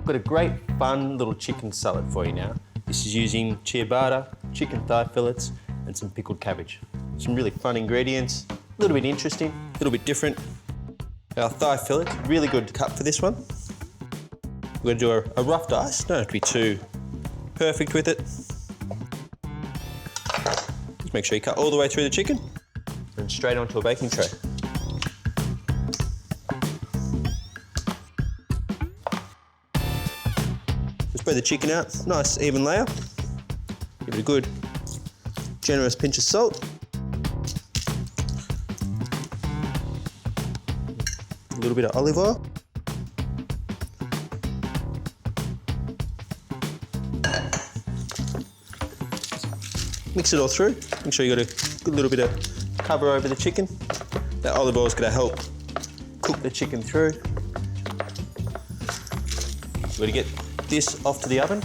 I've got a great fun little chicken salad for you now. This is using ciabatta, chicken thigh fillets, and some pickled cabbage. Some really fun ingredients, a little bit interesting, a little bit different. Our thigh fillet, really good cut for this one. We're going to do a rough dice, don't have to be too perfect with it. Just make sure you cut all the way through the chicken and straight onto a baking tray. Spread the chicken out, nice even layer. Give it a good, generous pinch of salt. A little bit of olive oil. Mix it all through. Make sure you got a good little bit of cover over the chicken. That olive oil is going to help cook the chicken through. We're going to get this off to the oven.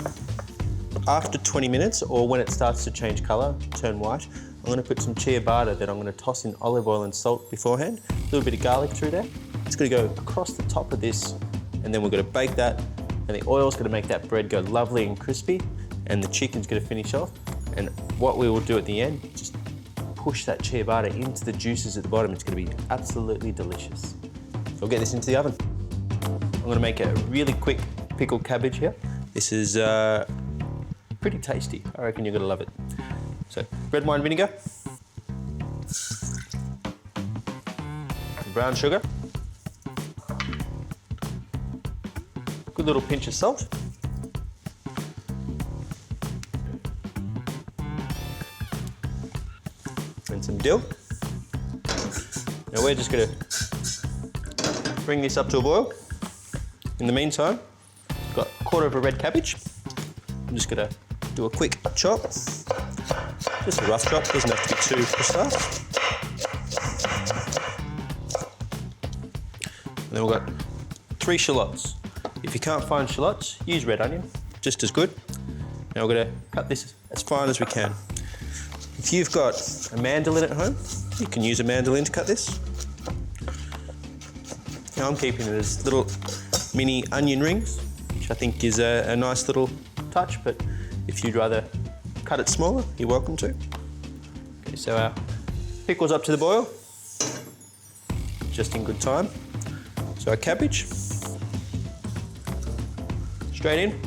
After 20 minutes, or when it starts to change colour, turn white, I'm going to put some ciabatta that I'm going to toss in olive oil and salt beforehand. A little bit of garlic through there. It's going to go across the top of this, and then we're going to bake that, and the oil's going to make that bread go lovely and crispy, and the chicken's going to finish off. And what we will do at the end, just push that ciabatta into the juices at the bottom. It's going to be absolutely delicious. So I'll get this into the oven. I'm going to make a really quick pickled cabbage here. This is pretty tasty. I reckon you're going to love it. So, red wine vinegar, brown sugar, good little pinch of salt, and some dill. Now we're just going to bring this up to a boil. In the meantime, I've got a quarter of a red cabbage. I'm just going to do a quick chop. Just a rough chop, doesn't have to be too precise. And then we've got 3 shallots. If you can't find shallots, use red onion, just as good. Now we're going to cut this as fine as we can. If you've got a mandolin at home, you can use a mandolin to cut this. Now I'm keeping it as little mini onion rings, which I think is a nice little touch, but if you'd rather cut it smaller, you're welcome to. Okay, so our pickle's up to the boil, just in good time. So our cabbage, straight in,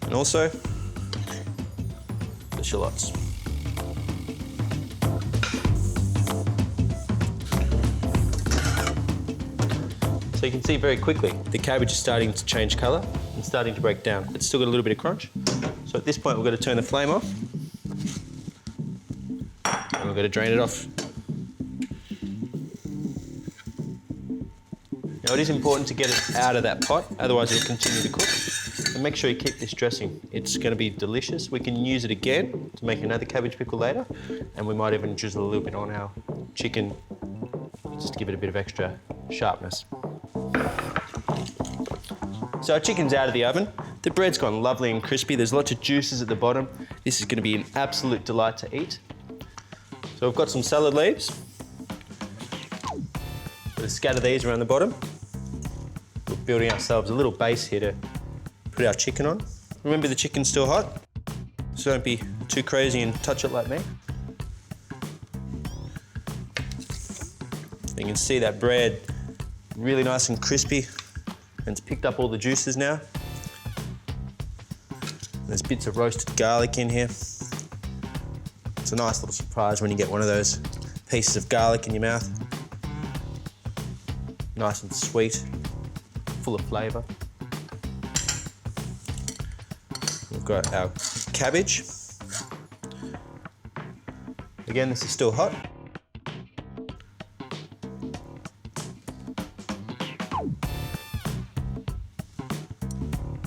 and also the shallots. So you can see very quickly, the cabbage is starting to change colour and starting to break down. It's still got a little bit of crunch. So at this point, we're going to turn the flame off. And we're going to drain it off. Now it is important to get it out of that pot, otherwise it'll continue to cook. And make sure you keep this dressing. It's going to be delicious. We can use it again to make another cabbage pickle later. And we might even drizzle a little bit on our chicken, just to give it a bit of extra sharpness. So our chicken's out of the oven. The bread's gone lovely and crispy. There's lots of juices at the bottom. This is going to be an absolute delight to eat. So we've got some salad leaves. We'll scatter these around the bottom. We're building ourselves a little base here to put our chicken on. Remember, the chicken's still hot, so don't be too crazy and touch it like me. You can see that bread really nice and crispy, and it's picked up all the juices now. There's bits of roasted garlic in here. It's a nice little surprise when you get one of those pieces of garlic in your mouth. Nice and sweet, full of flavour. We've got our cabbage. Again, this is still hot.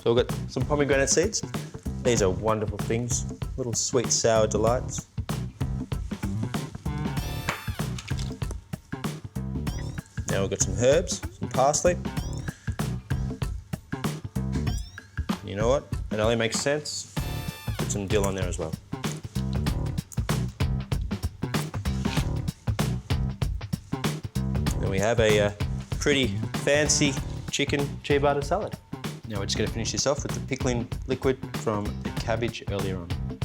So we've got some pomegranate seeds. These are wonderful things, little sweet sour delights. Now we've got some herbs, some parsley. You know what? It only makes sense. Put some dill on there as well. Then we have a pretty fancy chicken ciabatta salad. Now we're just going to finish this off with the pickling liquid from the cabbage earlier on.